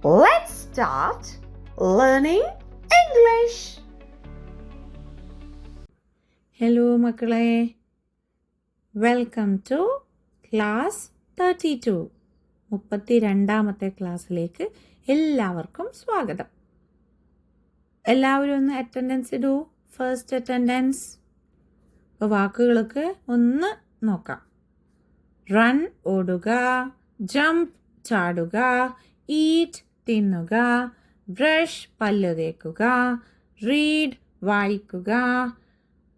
Let's start learning English. Hello മക്കളെ, welcome to class 32. 32ാമത്തെ ക്ലാസ്സിലേക്ക് എല്ലാവർക്കും സ്വാഗതം. എല്ലാവരും ഒന്ന് അറ്റൻഡൻസ് ഇടൂ. First attendance. അപ്പോൾ വാക്കുകളൊക്കെ ഒന്ന് നോക്കാം. റൺ ഓടുക, ജംപ് ചാടുക, ഈറ്റ് തിന്നുക, ബ്രഷ് പല്ല് തേക്കുക, റീഡ് വായിക്കുക,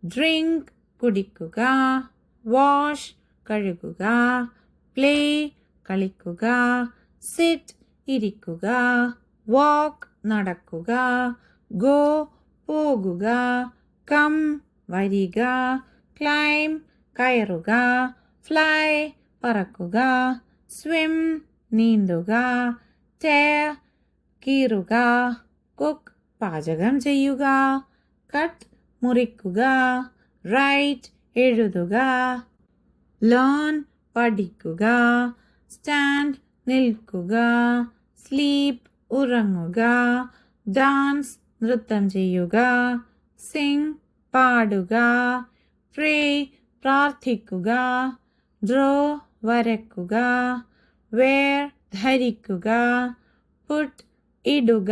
ഡ്രിങ്ക് കുടിക്കുക, വാഷ് കഴുകുക, പ്ലേ കളിക്കുക, സിറ്റ് ഇരിക്കുക, വാക്ക് നടക്കുക, ഗോ പോകുക, കം വരിക, ക്ലൈം കയറുക, ഫ്ലൈ പറക്കുക, സ്വിം നീന്തുക, ടേർ കീറുക, കുക്ക് പാചകം ചെയ്യുക, കട്ട് മുറിക്കുക, റൈറ്റ് എഴുതുക, ലേൺ പഠിക്കുക, സ്റ്റാൻഡ് നിൽക്കുക, സ്ലീപ്പ് ഉറങ്ങുക, ഡാൻസ് നൃത്തം ചെയ്യുക, സിംഗ് പാടുക, പ്രേ പ്രാർത്ഥിക്കുക, ഡ്രോ വരയ്ക്കുക, വെയർ ധരിക്കുക, പുട്ട് ഇടുക,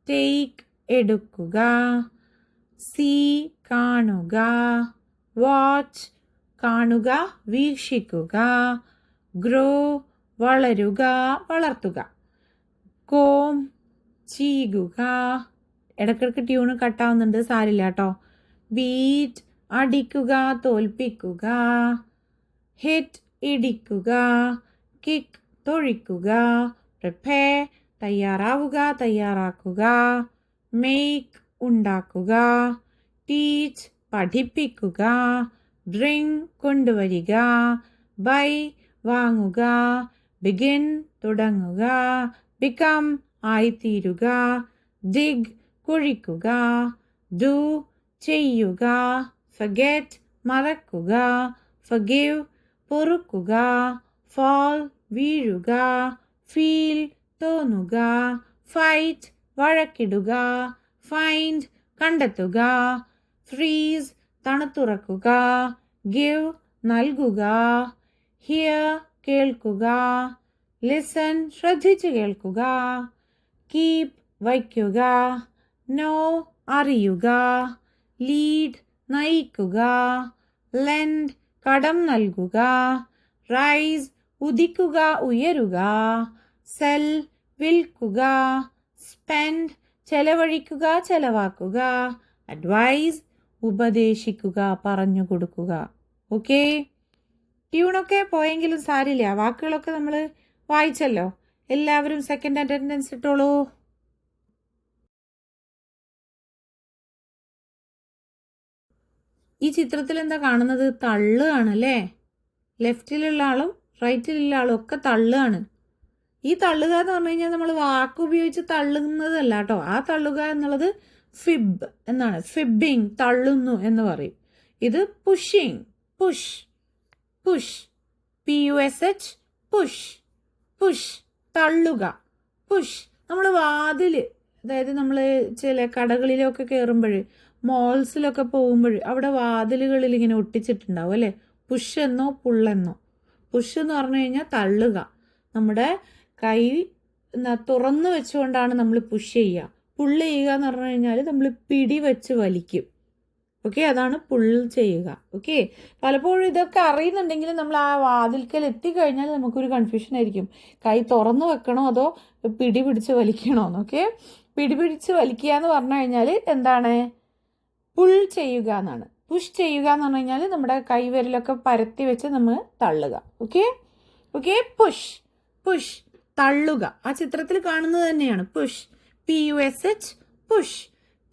ടേക്ക് എടുക്കുക, സീ കാണുക, വാച്ച് കാണുക വീക്ഷിക്കുക, ഗ്രോ വളരുക വളർത്തുക, കോം ചീകുക. ഇടയ്ക്കിടയ്ക്ക് ട്യൂണ് കട്ടാവുന്നുണ്ട്, സാരില്ല കേട്ടോ. ബീറ്റ് അടിക്കുക തോൽപ്പിക്കുക, ഹിറ്റ് ഇടിക്കുക, കിക്ക് തൊഴിക്കുക, പ്രിപ്പയർ തയ്യാറാവുക തയ്യാറാക്കുക, മേക്ക് ഉണ്ടാക്കുക, ടീച്ച് പഠിപ്പിക്കുക, ഡ്രിങ്ക് കൊണ്ടുവരിക, ബൈ വാങ്ങുക, ബിഗിൻ തുടങ്ങുക, ബിക്കം ആയിത്തീരുക, ഡിഗ് കുഴിക്കുക, ഡു ചെയ്യുക, ഫർഗെറ്റ് മറക്കുക, ഫർഗിവ് പൊറുക്കുക, ഫാൾ വീഴുക, ഫീൽ തോന്നുക, ഫൈറ്റ് വഴക്കിടുക, ഫൈൻഡ് കണ്ടെത്തുക, ഫ്രീസ് തണുത്തുറക്കുക, ഗിവ് നൽകുക, ഹിയർ കേൾക്കുക, ലിസൺ ശ്രദ്ധിച്ചു കേൾക്കുക, കീപ് വയ്ക്കുക, നോ അറിയുക, ലീഡ് നയിക്കുക, ലെൻഡ് കടം നൽകുക, റൈസ് ഉദിക്കുക ഉയരുക, സെൽ വിൽക്കുക, സ്പെൻഡ് ചെലവഴിക്കുക ചെലവാക്കുക, അഡ്വൈസ് ഉപദേശിക്കുക പറഞ്ഞു കൊടുക്കുക. ഓക്കെ, ട്യൂണൊക്കെ പോയെങ്കിലും സാരില്ല, വാക്കുകളൊക്കെ നമ്മൾ വായിച്ചല്ലോ. എല്ലാവരും സെക്കൻഡ് അറ്റൻഡൻസ് ഇട്ടോളൂ. ഈ ചിത്രത്തിൽ എന്താ കാണുന്നത്? തള്ളുകയാണ് അല്ലേ? ലെഫ്റ്റിലുള്ള ആളും റൈറ്റിലുള്ള ആളും ഒക്കെ തള്ളുകയാണ്. ഈ തള്ളുക എന്ന് പറഞ്ഞു കഴിഞ്ഞാൽ നമ്മൾ വാക്ക് ഉപയോഗിച്ച് തള്ളുന്നതല്ല കേട്ടോ. ആ തള്ളുക എന്നുള്ളത് ഫിബ് എന്നാണ്. ഫിബിങ് തള്ളുന്നു എന്ന് പറയും. ഇത് pushing, push, push, PUSH, push, push, തള്ളുക, പുഷ്. നമ്മൾ വാതില്, അതായത് നമ്മൾ ചില കടകളിലൊക്കെ കയറുമ്പോൾ, മോൾസിലൊക്കെ പോകുമ്പോൾ അവിടെ വാതിലുകളിൽ ഇങ്ങനെ ഒട്ടിച്ചിട്ടുണ്ടാവും അല്ലേ, പുഷ് എന്നോ പുള്ളെന്നോ. പുഷ് എന്ന് പറഞ്ഞു കഴിഞ്ഞാൽ തള്ളുക. നമ്മുടെ കൈ തുറന്നു വെച്ചുകൊണ്ടാണ് നമ്മൾ പുഷ് ചെയ്യുക. പുള്ള് ചെയ്യുക എന്ന് പറഞ്ഞു കഴിഞ്ഞാൽ നമ്മൾ പിടി വെച്ച് വലിക്കും. ഓക്കെ, അതാണ് പുള്ള് ചെയ്യുക. ഓക്കെ, പലപ്പോഴും ഇതൊക്കെ അറിയുന്നുണ്ടെങ്കിലും നമ്മൾ ആ വാതിൽക്കൽ എത്തിക്കഴിഞ്ഞാൽ നമുക്കൊരു കൺഫ്യൂഷൻ ആയിരിക്കും. കൈ തുറന്നു വെക്കണോ അതോ പിടി പിടിച്ച് വലിക്കണോ എന്നൊക്കെ. പിടി പിടിച്ച് വലിക്കുക എന്ന് പറഞ്ഞു കഴിഞ്ഞാൽ എന്താണ്? പുൾ ചെയ്യുക എന്നാണ്. പുഷ് ചെയ്യുക എന്ന് പറഞ്ഞു കഴിഞ്ഞാൽ നമ്മുടെ കൈവിരലൊക്കെ പരത്തി വെച്ച് നമ്മൾ തള്ളുക. ഓക്കെ, ഓക്കെ, പുഷ്, പുഷ്, തള്ളുക. ആ ചിത്രത്തിൽ കാണുന്നത് തന്നെയാണ് push. PUSH, push,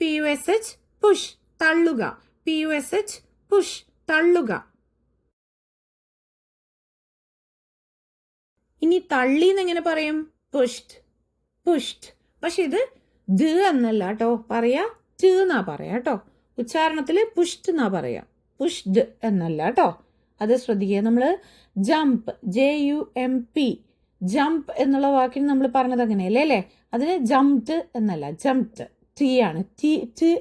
PUSH, push, തള്ളുക, PUSH, പുഷ്, തള്ളുക. ഇനി തള്ളി എന്നെങ്ങനെ പറയും? Pushed, pushed. പക്ഷെ ഇത് ദ് എന്നല്ല കേട്ടോ പറയാ, ട് എന്നാ പറയാ കേട്ടോ. ഉച്ചാരണത്തിൽ പുഷ്ഡ് എന്നാ പറയാ, പുഷ്ഡ് എന്നല്ല കേട്ടോ. അത് ശ്രദ്ധിക്കുക. നമ്മൾ ജംപ്, JUMP, ജംപ് എന്നുള്ള വാക്കിന് നമ്മൾ പറഞ്ഞത് അങ്ങനെയല്ലേ അല്ലേ? അതിന് ജംപ്ഡ് എന്നല്ല, ജംപ്ഡ് ടി ആണ്. ടി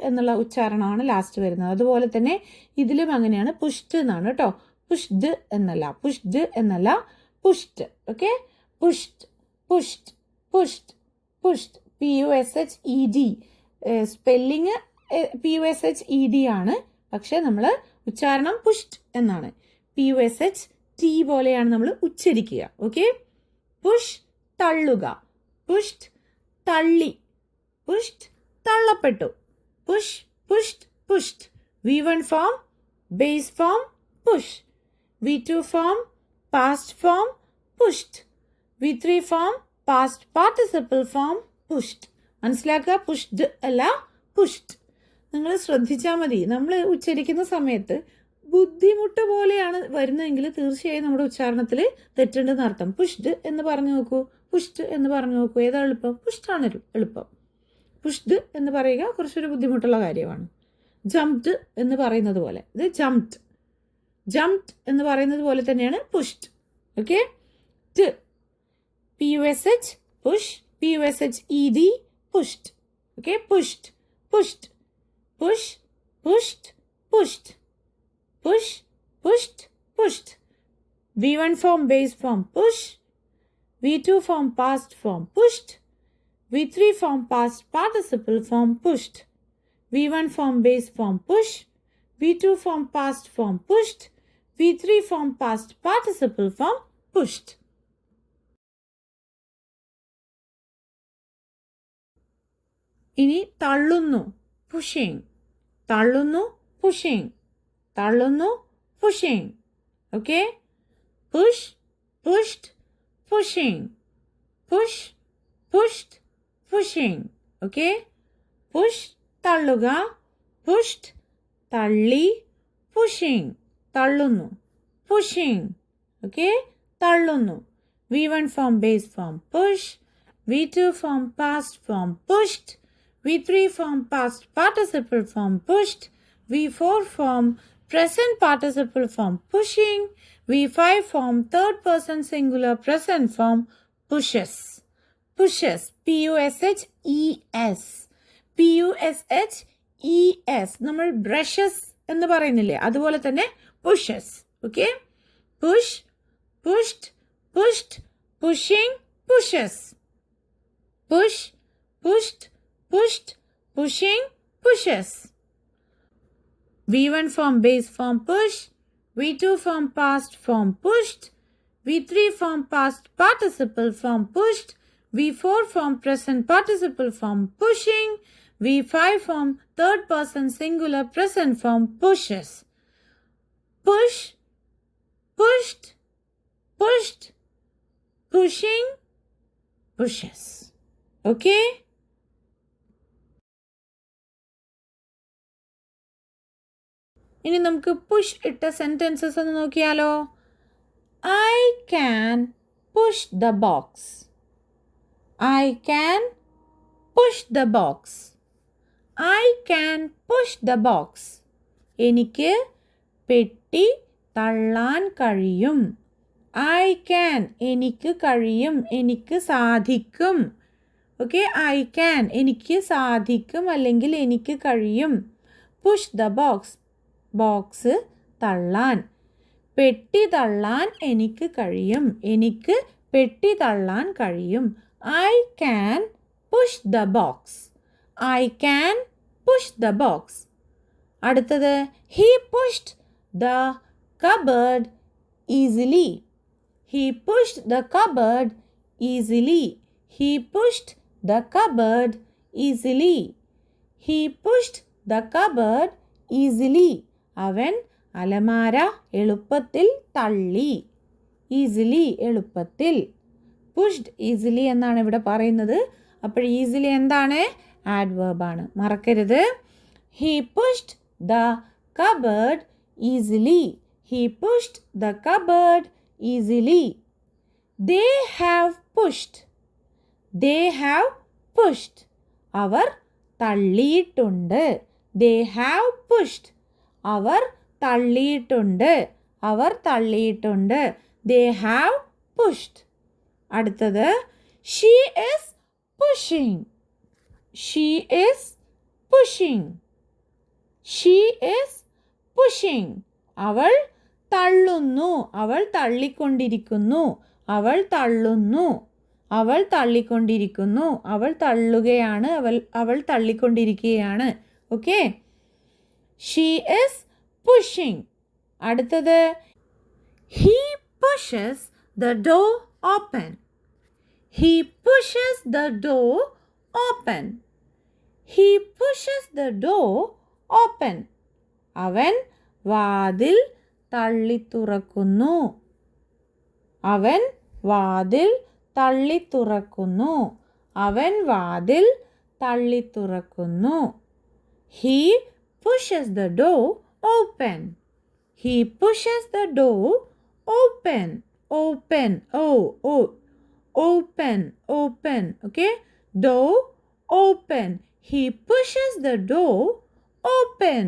എന്നുള്ള ഉച്ചാരണമാണ് ലാസ്റ്റ് വരുന്നത്. അതുപോലെ തന്നെ ഇതിലും അങ്ങനെയാണ്. പുഷ്ഡ് എന്നാണ് കേട്ടോ. പുഷ്ഡ് എന്നല്ല, പുഷ്ഡ് എന്നല്ല, pushed. Okay, pushed, pushed, pushed, pushed. PUSHED. Spelling PUSHED ആണ്, പക്ഷെ നമ്മൾ ഉച്ചാരണം പുഷ്ഡ് എന്നാണ്. PUSHT പോലെയാണ് നമ്മൾ ഉച്ചരിക്കുക. ഓക്കെ, പുഷ് തള്ളുക, പുഷ്ഡ് തള്ളി, പുഷ്ഡ് തള്ളപ്പെട്ടു, push, pushed, pushed. V1 form, base form, push. V2 form, past form, pushed. V3 form, past participle form, pushed. മനസ്സിലാക്കുക, പുഷ്ഡ് അല്ല പുഷ്ഡ്. നിങ്ങൾ ശ്രദ്ധിച്ചാൽ മതി. നമ്മൾ ഉച്ചരിക്കുന്ന സമയത്ത് ബുദ്ധിമുട്ട് പോലെയാണ് വരുന്നതെങ്കിൽ തീർച്ചയായും നമ്മുടെ ഉച്ചാരണത്തിൽ തെറ്റുണ്ടെന്ന് അർത്ഥം. പുഷ്ഡ് എന്ന് പറഞ്ഞു നോക്കൂ, പുഷ്ഡ് എന്ന് പറഞ്ഞു നോക്കൂ. ഏതാ എളുപ്പം? പുഷ്ഡാണ് എളുപ്പം. പുഷ്ഡ് എന്ന് പറയുക കുറച്ചൊരു ബുദ്ധിമുട്ടുള്ള കാര്യമാണ്. ജംപ്ഡ് എന്ന് പറയുന്നത് പോലെ, ഇത് ജംപ്ഡ്. ജംപ്ഡ് എന്ന് പറയുന്നത് പോലെ തന്നെയാണ് പുഷ്ഡ്. ഓക്കെ, ട്, PUSH push, PUSHED pushed. Okay, pushed, pushed, push, pushed, pushed, push, pushed, pushed. V1 form, base form, push. V2 form, past form, pushed. V3 form, past participle form, pushed. V1 form, base form, push. V2 form, past form, pushed. V3 form, past participle form, pushed. ഇനി തള്ളുന്നു, pushing. തള്ളുന്നു, pushing. തള്ളുന്നു, pushing. Okay, push, pushed, pushing. Push, pushed, pushing. Okay, push തള്ളുക, pushed തള്ളി, pushing തള്ളുന്നു, pushing. Okay, തള്ളുന്നു. V1 form, base form, push. V2 form, past form, pushed. V3 form, past participle form, pushed. V4 form, present participle form, pushing. V5 form, third person singular present form, pushes. Pushes. PUSHES. PUSHES. നമ്മൾ brushes എന്ന് പറയുന്നില്ലേ, അതുപോലെ തന്നെ pushes. Okay, push, pushed, pushed, pushing, pushes. Push, pushed, pushed, pushing, pushes. V1 form, base form, push. V2 form, past form, pushed. V3 form, past participle form, pushed. V4 form, present participle form, pushing. V5 form, third person singular present form, pushes. Push, pushed, pushed, pushing, pushes. Okay? ഇനി നമുക്ക് push ഇട്ട sentences ഒന്ന് നോക്കിയാലോ. I can push the box. I can push the box. I can push the box. എനിക്ക് പെട്ടി തള്ളാൻ കഴിയും. I can, എനിക്ക് കഴിയും, എനിക്ക് സാധിക്കും. ഓക്കെ, I can, എനിക്ക് സാധിക്കും അല്ലെങ്കിൽ എനിക്ക് കഴിയും. പുഷ് ദ ബോക്സ്, ബോക്സ് തള്ളാൻ. പെട്ടി തള്ളാൻ എനിക്ക് കഴിയും, എനിക്ക് പെട്ടി തള്ളാൻ കഴിയും. I can push the box. I can push the box. അടുത്തത്, he pushed the cupboard easily. He pushed the cupboard easily. He pushed the cupboard easily. He pushed the cupboard easily. അവൻ അലമാര എളുപ്പത്തിൽ തള്ളി. ഈസിലി, എളുപ്പത്തിൽ. Pushed easily എന്നാണ് ഇവിടെ പറയുന്നത്. അപ്പോൾ ഈസിലി എന്താണ്? ആഡ്വേർബാണ്, മറക്കരുത്. He pushed the cupboard easily. He pushed the cupboard easily. They have pushed. They have pushed. Our തള്ളിയിട്ടുണ്ട്. They have pushed. Our തള്ളിയിട്ടുണ്ട്. Our തള്ളിയിട്ടുണ്ട്. They have pushed. അടുത്തത് she is pushing. She is pushing. She is pushing. അവൾ തള്ളുന്നു. അവൾ തള്ളിക്കൊണ്ടിരിക്കുന്നു. അവൾ തള്ളുന്നു. അവൾ തള്ളിക്കൊണ്ടിരിക്കുന്നു. അവൾ തള്ളുകയാണ്. അവൾ തള്ളിക്കൊണ്ടിരിക്കുകയാണ്. Okay. She is pushing. അടുത്തത് he pushes the door open. He pushes the door open. He pushes the door open. അവൻ വാതിൽ തള്ളിത്തുറക്കുന്നു. അവൻ വാതിൽ തള്ളിത്തുറക്കുന്നു. അവൻ വാതിൽ തള്ളിത്തുറക്കുന്നു. He pushes the door open. He pushes the door open. Open. Open. Open. Okay? Door open. He pushes the door open.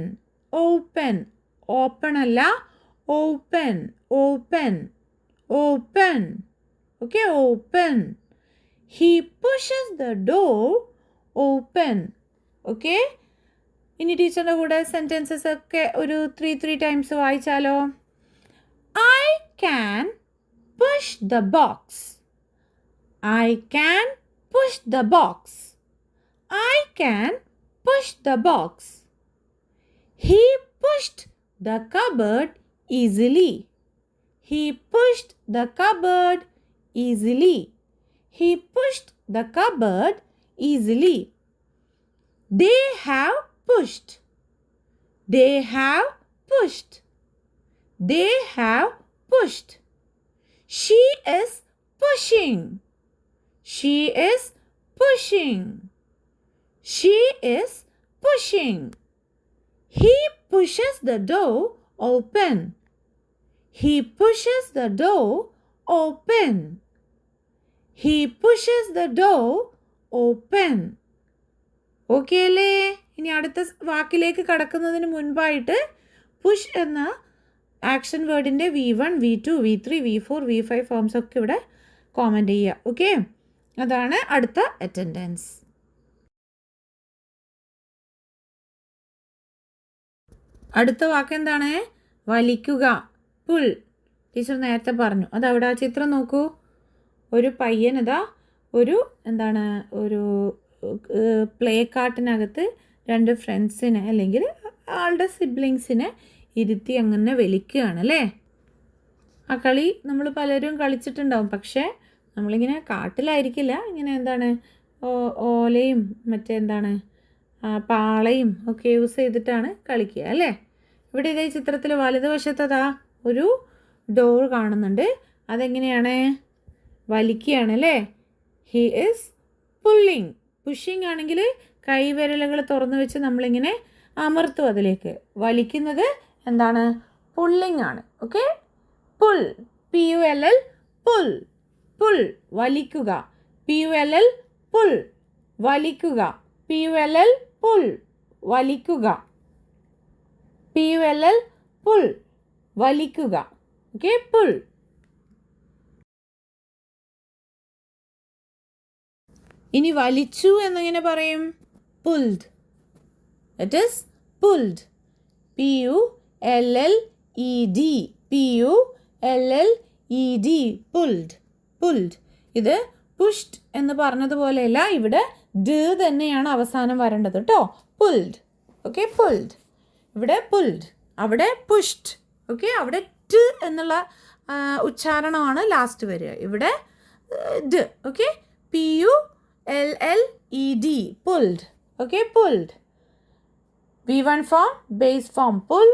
Open. Open അല്ല. Open. Open. Open. Okay? Open. He pushes the door open. Okay? ഇനി ടീച്ചറിൻ്റെ കൂടെ sentences ഒക്കെ ഒരു 3 times വായിച്ചാലോ? I can push the box. I can push the box. I can push the box. He pushed the cupboard easily. He pushed the cupboard easily. He pushed the cupboard easily. They have pushed. They have pushed. They have pushed. She is pushing. She is pushing. She is pushing. He pushes the door open. He pushes the door open. He pushes the door open. Okay അല്ലേ? ഇനി അടുത്ത വാക്കിലേക്ക് കടക്കുന്നതിന് മുൻപായിട്ട് push എന്ന action വേർഡിൻ്റെ V1, V2, V3, V4, V5 forms ഒക്കെ ഇവിടെ comment ചെയ്യുക. Okay, അതാണ് അടുത്ത അറ്റൻഡൻസ്. അടുത്ത വാക്ക് എന്താണ്? വലിക്കുക. പുൾ. ടീച്ചർ നേരത്തെ പറഞ്ഞു. അതവിടെ ആ ചിത്രം നോക്കൂ. ഒരു പയ്യനതാ ഒരു പ്ലേ കാർട്ടിനകത്ത് 2 ഫ്രണ്ട്സിനെ അല്ലെങ്കിൽ ആളുടെ സിബ്ലിങ്സിനെ ഇരുത്തി അങ്ങനെ വലിക്കുകയാണ് അല്ലേ? ആ കളി നമ്മൾ പലരും കളിച്ചിട്ടുണ്ടാവും. പക്ഷേ നമ്മളിങ്ങനെ കാട്ടിലായിരിക്കില്ല, ഇങ്ങനെ ഓലയും പാളയും ഒക്കെ യൂസ് ചെയ്തിട്ടാണ് കളിക്കുക അല്ലേ? ഇവിടെ ഇതേ ചിത്രത്തിൽ വലതുവശത്തതാ ഒരു ഡോർ കാണുന്നുണ്ട്. അതെങ്ങനെയാണ്? വലിക്കുകയാണ് അല്ലേ? He is pulling. പുഷിങ് ആണെങ്കിൽ കൈവിരലുകൾ തുറന്നു വെച്ച് നമ്മളിങ്ങനെ അമർത്തും അതിലേക്ക്. വലിക്കുന്നത് എന്താണ്? പുള്ളിങ് ആണ്. Okay, pull. PULL pull. Pull വലിക്കുക. PULL പുൾ വലിക്കുക. PULL പുൾ വലിക്കുക. PULL പുൾ വലിക്കുക. Okay, pull. ഇനി വലിച്ചു എന്നെങ്ങനെ പറയും? Pulled. It is pulled. PULLED. PULLED pulled. Pulled. ഇത് പുഷ്ഡ് എന്ന് പറഞ്ഞതുപോലെയല്ല, ഇവിടെ ഡ തന്നെയാണ് അവസാനം വരേണ്ടത് കേട്ടോ. പുൾഡ്. Okay, pulled. ഇവിടെ പുൾഡ്, അവിടെ പുഷ്ഡ്. ഓക്കെ, അവിടെ ട് എന്നുള്ള ഉച്ചാരണമാണ് ലാസ്റ്റ് വരിക. ഇവിടെ ഡ. Okay, PULLED pulled. Okay, pulled. V1 form base form pull.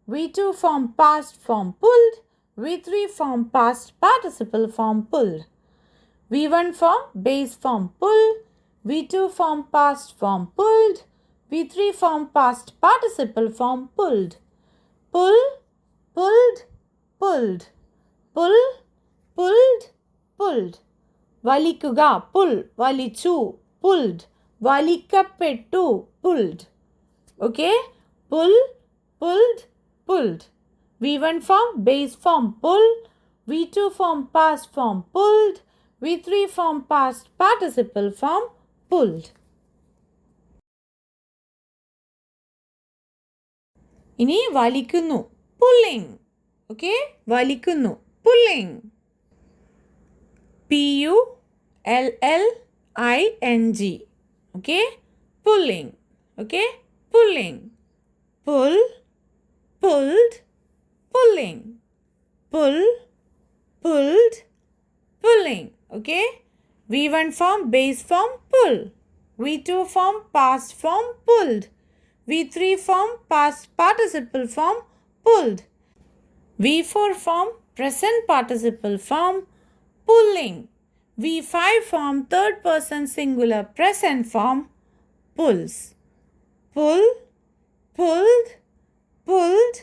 V2 form past form pulled. V3 form past participle form pulled. V1 form base form pull. V2 form past form pulled. V3 form past participle form pulled. Pull, pulled, pulled. Pull, pulled, pulled. വലിക്കുക. Pull. വലിച്ചു. Pulled. വലിക്കപ്പെട്ടു. Pulled. Okay, pull, pulled, pulled. V1 form base form pull. V2 form past form pulled. V3 form past participle form pulled. ഇനി വലിക്കുന്നു pulling. Okay, വലിക്കുന്നു pulling. P-U-L-L-I-N-G. Okay, pulling. Okay, pulling. Pull, pulled, pulling. Pull, pulled, pulling. Okay, V1 form base form pull. V2 form past form pulled. V3 form past participle form pulled. V4 form present participle form pulling. V5 form third person singular present form pulls. Pull, pulled, pulled,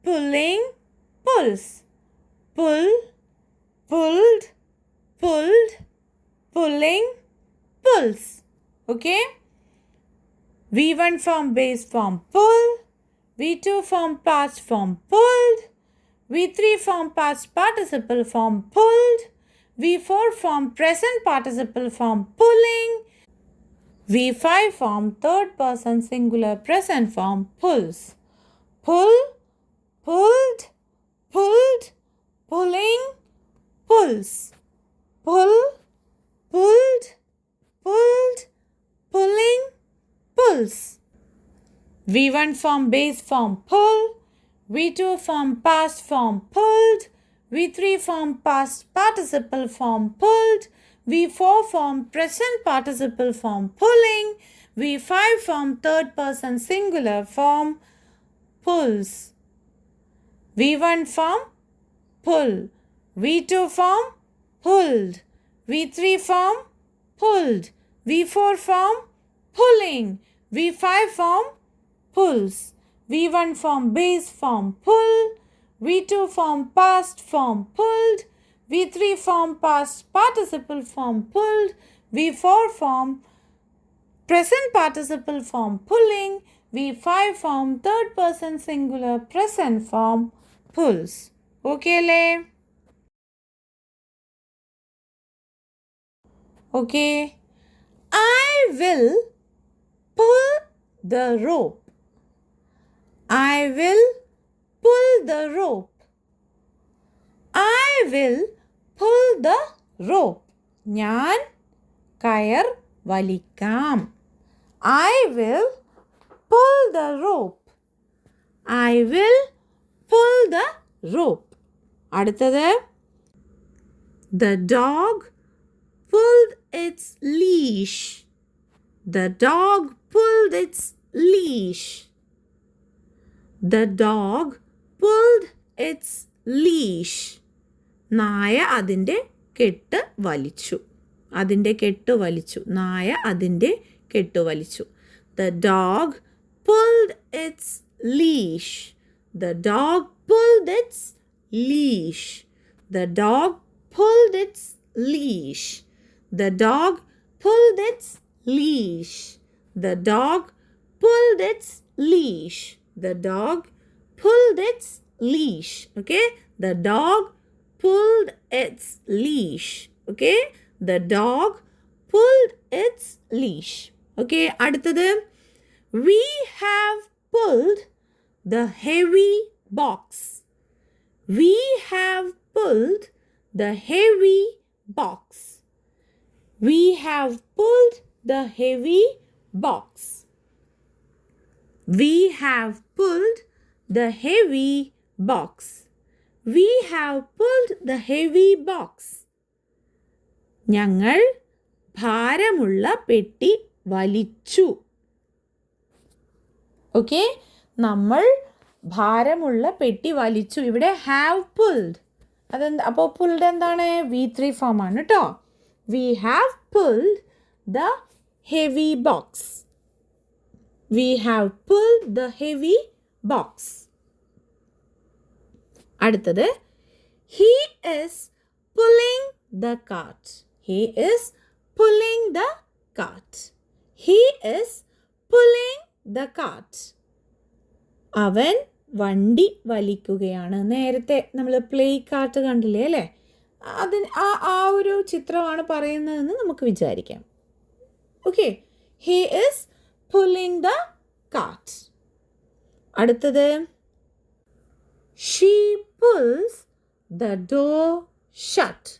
pulling, pulls. Pull, pulled, pulled, pulling, pulls. Okay? V1 form base form pull. V2 form past form pulled. V3 form past participle form pulled. V4 form present participle form pulling. V5 form third person singular present form pulls. Pull, pulled, pulled, pulling, pulls. Pull, pulled, pulled, pulling, pulls. V1 form base form pull. V2 form past form pulled. V3 form past participle form pulled. V4 form present participle form pulling. V5 form third person singular form pulls. V1 form pull. V2 form pulled. V3 form pulled. V4 form pulling. V5 form pulls. V1 form base form pull. V2 form past form pulled. V3 form past participle form pulled. V4 form present participle form pulling. V5 form third person singular present form pulls. Okay, le? Okay. I will pull the rope. I will pull the rope. I will pull the rope. ഞാൻ കയർ വലിക്കാം. I will pull the rope. I will pull the rope. അടുത്തത് The dog pulled its leash. The dog pulled its leash. The dog pulled its leash. നായ അതിൻ്റെ കെട്ട് വലിച്ചു. അതിൻ്റെ കെട്ട് വലിച്ചു. നായ അതിൻ്റെ കെട്ട് വലിച്ചു. The dog pulled its leash. The dog pulled its leash. The dog pulled its leash. The dog pulled its leash. The dog pulled its leash. The dog pulled its leash. Okay? The dog pulled its leash. Okay? The dog pulled its leash. Okay? അടുത്തത് We have pulled the heavy box. We have pulled the heavy box. We have pulled the heavy box. We have pulled the heavy box. We have pulled the heavy box. ഞങ്ങൾ ഭാരമുള്ള പെട്ടി വലിച്ചു. Okay, നമ്മൾ ഭാരമുള്ള പെട്ടി വലിച്ചു. ഇവിടെ have pulled. അതെന്താ? അപ്പോൾ പുൾഡ് എന്താണ്? V3 ഫോം ആണ് കേട്ടോ. We have pulled the heavy box. We have pulled the heavy box. അടുത്തത് He is pulling the cart. He is pulling the cart. He is pulling the cart. അവൻ വണ്ടി വലിക്കുകയാണ്. നേരത്തെ നമ്മൾ പ്ലേ കാർട്ട് കണ്ടില്ലേ അല്ലേ? അതിന് ആ ഒരു ചിത്രമാണ് പറയുന്നതെന്ന് നമുക്ക് വിചാരിക്കാം. Okay, he is pulling the cart. അടുത്തത്, she pulls the door shut.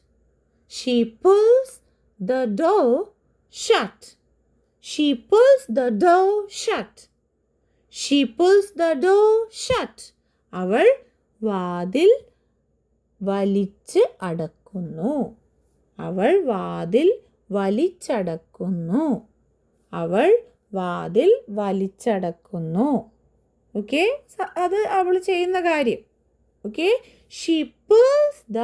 She pulls the door shut. She pulls the door shut. She pulls the door shut. അവൾ വാതിൽ വലിച്ച് അടക്കുന്നു. അവൾ വാതിൽ വലിച്ചടക്കുന്നു. അവൾ വാതിൽ വലിച്ചടക്കുന്നു. ഓക്കെ, അത് അവൾ ചെയ്യുന്ന കാര്യം. Okay, she pulls the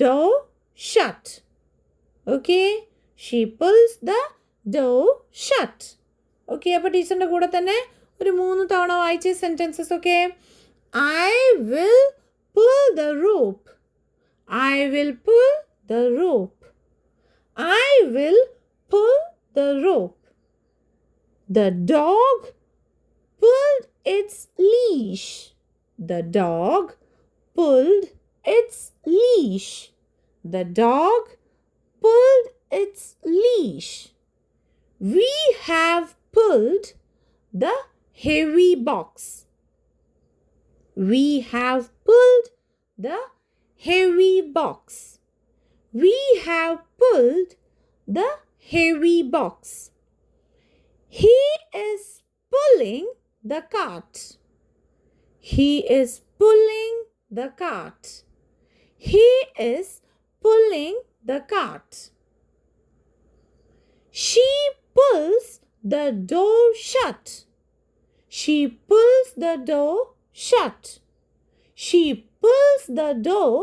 door shut. Okay, she pulls the door shut. Okay, അപ്പോൾ ടീച്ചറിൻ്റെ കൂടെ തന്നെ ഒരു 3 തവണ വായിച്ച sentences. Okay, I will pull the rope. I will pull the rope. I will pull the rope. The dog pulled its leash. The dog pulled its leash. The dog pulled its leash. We have pulled the heavy box. We have pulled the heavy box. We have pulled the heavy box. He is pulling the cart. He is pulling the cart. He is pulling the cart. She pulls the door shut. She pulls the door shut. She pulls the door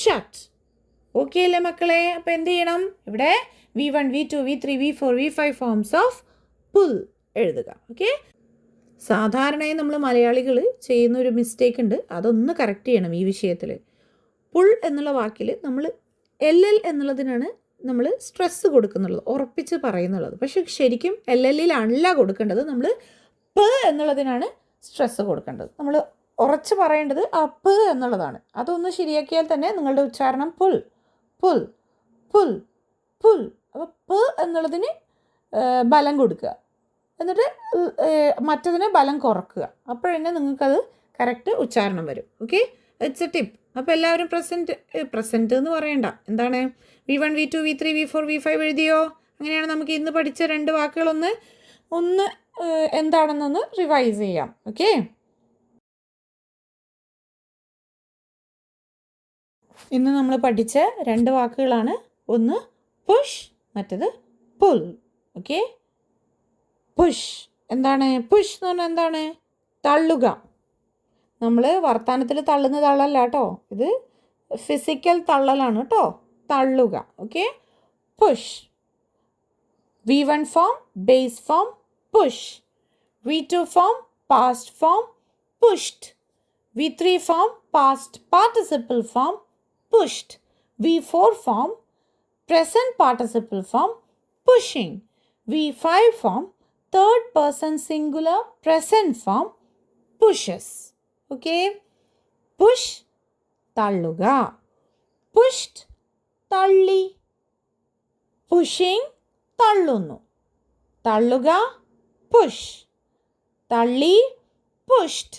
shut. Okay അല്ലേ മക്കളെ? അപ്പോൾ എന്ത് ചെയ്യണം? ഇവിടെ V1, V2, V3, V4, V5 forms of pull എഴുതുക. Okay, സാധാരണയായി നമ്മൾ മലയാളികൾ ചെയ്യുന്നൊരു മിസ്റ്റേക്ക് ഉണ്ട്, അതൊന്ന് കറക്റ്റ് ചെയ്യണം ഈ വിഷയത്തിൽ. പുൾ എന്നുള്ള വാക്കിൽ നമ്മൾ LL എന്നുള്ളതിനാണ് നമ്മൾ സ്ട്രെസ്സ് കൊടുക്കുന്നുള്ളത്, ഉറപ്പിച്ച് പറയുന്നുള്ളത്. പക്ഷെ ശരിക്കും LLയിലല്ല കൊടുക്കേണ്ടത്, നമ്മൾ പ് എന്നുള്ളതിനാണ് സ്ട്രെസ്സ് കൊടുക്കേണ്ടത്. നമ്മൾ ഉറച്ച് പറയേണ്ടത് ആ പ് എന്നുള്ളതാണ്. അതൊന്ന് ശരിയാക്കിയാൽ തന്നെ നിങ്ങളുടെ ഉച്ചാരണം പുൽ പുൽ പുൽ പുൽ. അപ്പോൾ പ് എന്നുള്ളതിന് ബലം കൊടുക്കുക, എന്നിട്ട് മറ്റതിന് ബലം കുറക്കുക. അപ്പോഴന്നെ നിങ്ങൾക്കത് കറക്റ്റ് ഉച്ചാരണം വരും. Okay, it's A tip. അപ്പോൾ എല്ലാവരും പ്രസൻറ്റ് എന്ന് പറയണ്ട, എന്താണ് V1, V2, V3, V4, V5 എഴുതിയോ? അങ്ങനെയാണ് നമുക്ക് ഇന്ന് പഠിച്ച 2 വാക്കുകളൊന്ന് എന്താണെന്നൊന്ന് റിവൈസ് ചെയ്യാം. ഓക്കെ, ഇന്ന് നമ്മൾ പഠിച്ച 2 വാക്കുകളാണ്. ഒന്ന് പുഷ്, മറ്റത് പുൾ. ഓക്കെ, പുഷ് എന്താണ്? പുഷ് എന്ന് പറഞ്ഞാൽ എന്താണ്? തള്ളുക. നമ്മൾ വർത്തമാനത്തിൽ തള്ളുന്ന തള്ളല്ല കേട്ടോ, ഇത് ഫിസിക്കൽ തള്ളലാണ് കേട്ടോ, തള്ളുക. Okay, push. V1 form, base form, push. V2 form, past form, pushed. V3 form, past participle form, pushed. V4 form, present participle form, pushing. V5 form, third person singular present form, pushes. Okay, push, തള്ളുക. pushed, തള്ളി. pushing, തള്ളുന്നു. തള്ളുക, push. തള്ളി, pushed.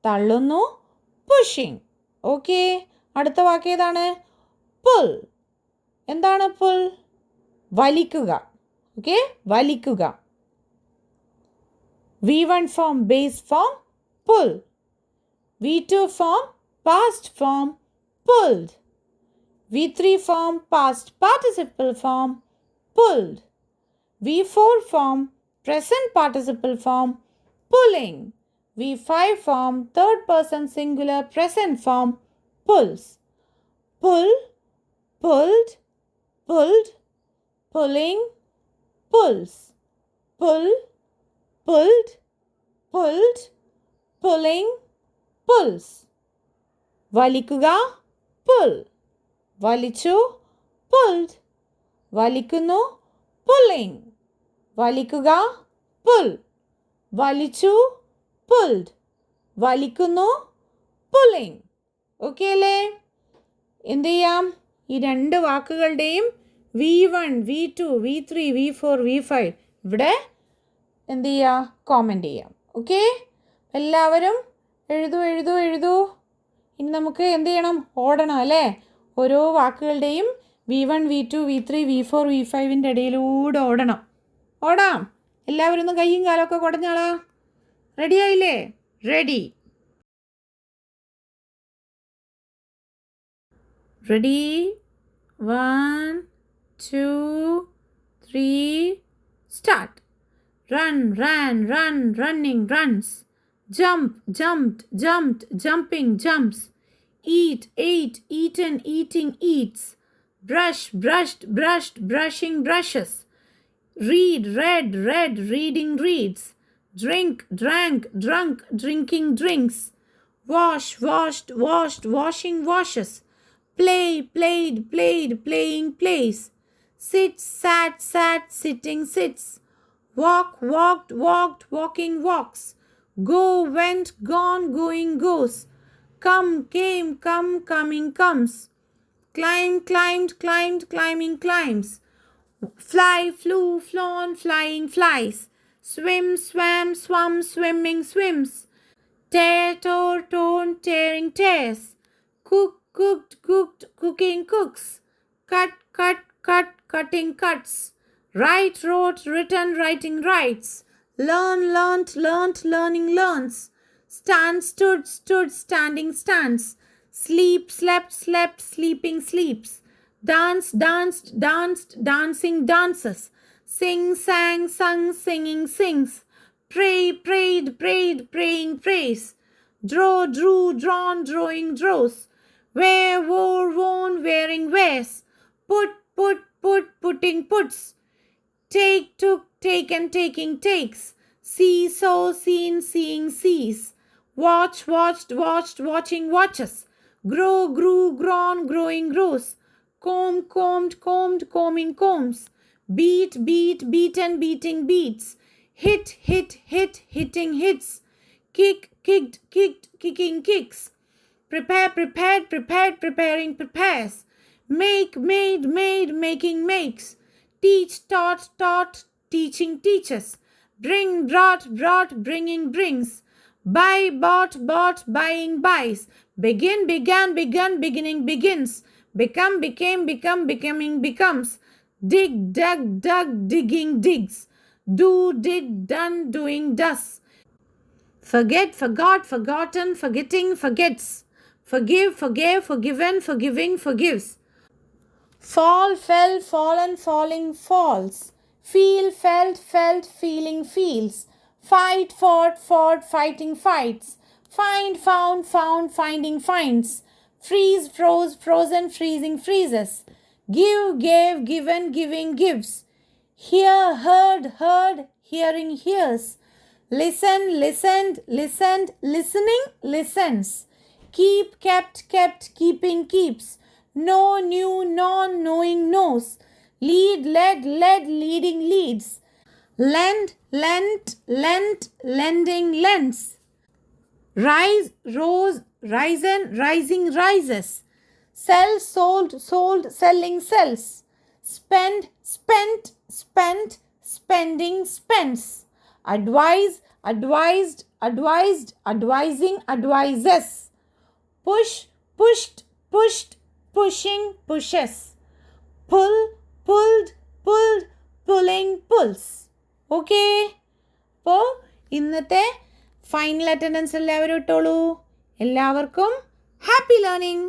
തള്ളുന്നു, pushing. Okay, അടുത്ത വാക്ക് ഏതാണ്? Pull. എന്താണ് pull? വലിക്കുക. Okay, വലിക്കുക. V1 form, base form, pull. V2 form, past form, pulled. V3 form, past participle form, pulled. V4 form, present participle form, pulling. V5 form, third person singular present form, pulls. Pull, pulled, pulled, pulling, pulls. Pull, pulled, pulled, pulling, pulls. വലിക്കുക, pull. വലിച്ചു, pulled. വലിക്കുന്നു, pulling. വലിക്കുക, pull. വലിച്ചു, pulled. വലിക്കുന്നു, pulling. Okay അല്ലേ? എന്ത് ചെയ്യാം? ഈ രണ്ട് വാക്കുകളുടെയും V1, V2, V3, V4, V5 ഇവിടെ എന്ത് ചെയ്യുക, കോമൻറ്റ് ചെയ്യാം. ഓക്കെ, എല്ലാവരും എഴുതൂ. ഇനി നമുക്ക് എന്ത് ചെയ്യണം, ഓടണം അല്ലേ? ഓരോ വാക്കുകളുടെയും V1, V2, V3, V4, V5ൻ്റെ ഇടയിലൂടെ ഓടാം. എല്ലാവരും ഒന്ന് കയ്യും കാലമൊക്കെ കുടഞ്ഞാളാ. റെഡി ആയില്ലേ? Ready. Ready? 1, 2, 3, start. Run, ran, run, running, runs. Jump, jumped, jumped, jumping, jumps. Eat, ate, eaten, eating, eats. Brush, brushed, brushed, brushing, brushes. Read, read, read, reading, reads. Drink, drank, drunk, drinking, drinks. Wash, washed, washed, washing, washes. Play, played, played, playing, plays. Sit, sat, sat, sitting, sits. Walk, walked, walked, walking, walks. Go, went, gone, going, goes. Come, came, come, coming, comes. Climb, climbed, climbed, climbing, climbs. Fly, flew, flown, flying, flies. Swim, swam, swum, swimming, swims. Tear, tore, torn, tearing, tears. Cook, cooked, cooked, cooking, cooks. Cut, cut, cut, cutting, cuts. Write, wrote, written, writing, writes. Learn, learnt, learnt, learning, learns. Stand, stood, stood, standing, stands. Sleep, slept, slept, sleeping, sleeps. Dance, danced, danced, dancing, dances. Sing, sang, sung, singing, sings. Pray, prayed, prayed, praying, prays. Draw, drew, drawn, drawing, draws. Wear, wore, worn, wearing, wears. Put, put, put, putting, puts. Take, took, taken, taking, takes. See, saw, seen, seeing, sees. Watch, watched, watched, watching, watches. Grow, grew, grown, growing, grows. Comb, combed, combed, combing, combs. Beat, beat, beaten, beating, beats. Hit, hit, hit, hitting, hits. Kick, kicked, kicked, kicking, kicks. Prepare, prepared, prepared, preparing, prepares. Make, made, made, making, makes. Teach, taught, taught, teaching, teaches. Bring, brought, brought, bringing, brings. Buy, bought, bought, buying, buys. Begin, began, begun, beginning, begins. Become, became, become, becoming, becomes. Dig, dug, dug, digging, digs. Do, did, done, doing, does. Forget, forgot, forgotten, forgetting, forgets. Forgive, forgave, forgiven, forgiving, forgives. Fall, fell, fallen, falling, falls. Feel, felt, felt, feeling, feels. Fight, fought, fought, fighting, fights. Find, found, found, finding, finds. Freeze, froze, frozen, freezing, freezes. Give, gave, given, giving, gives. Hear, heard, heard, hearing, hears. Listen, listened, listened, listening, listens. Keep, kept, kept, keeping, keeps. Know, knew, known, knowing, knows. Lead, led, led, leading, leads. Lend, lent, lent, lending, lends. Rise, rose, risen, rising, rises. Sell, sold, sold, selling, sells. Spend, spent, spent, spending, spends. Advise, advised, advised, advising, advises. Push, pushed, pushed, pushing, pushes. Pull, pulled, pulled, pulling, pulls. Okay, അപ്പോൾ ഇന്നത്തെ final attendance എല്ലാവരും ഇട്ടോളൂ. എല്ലാവർക്കും happy learning.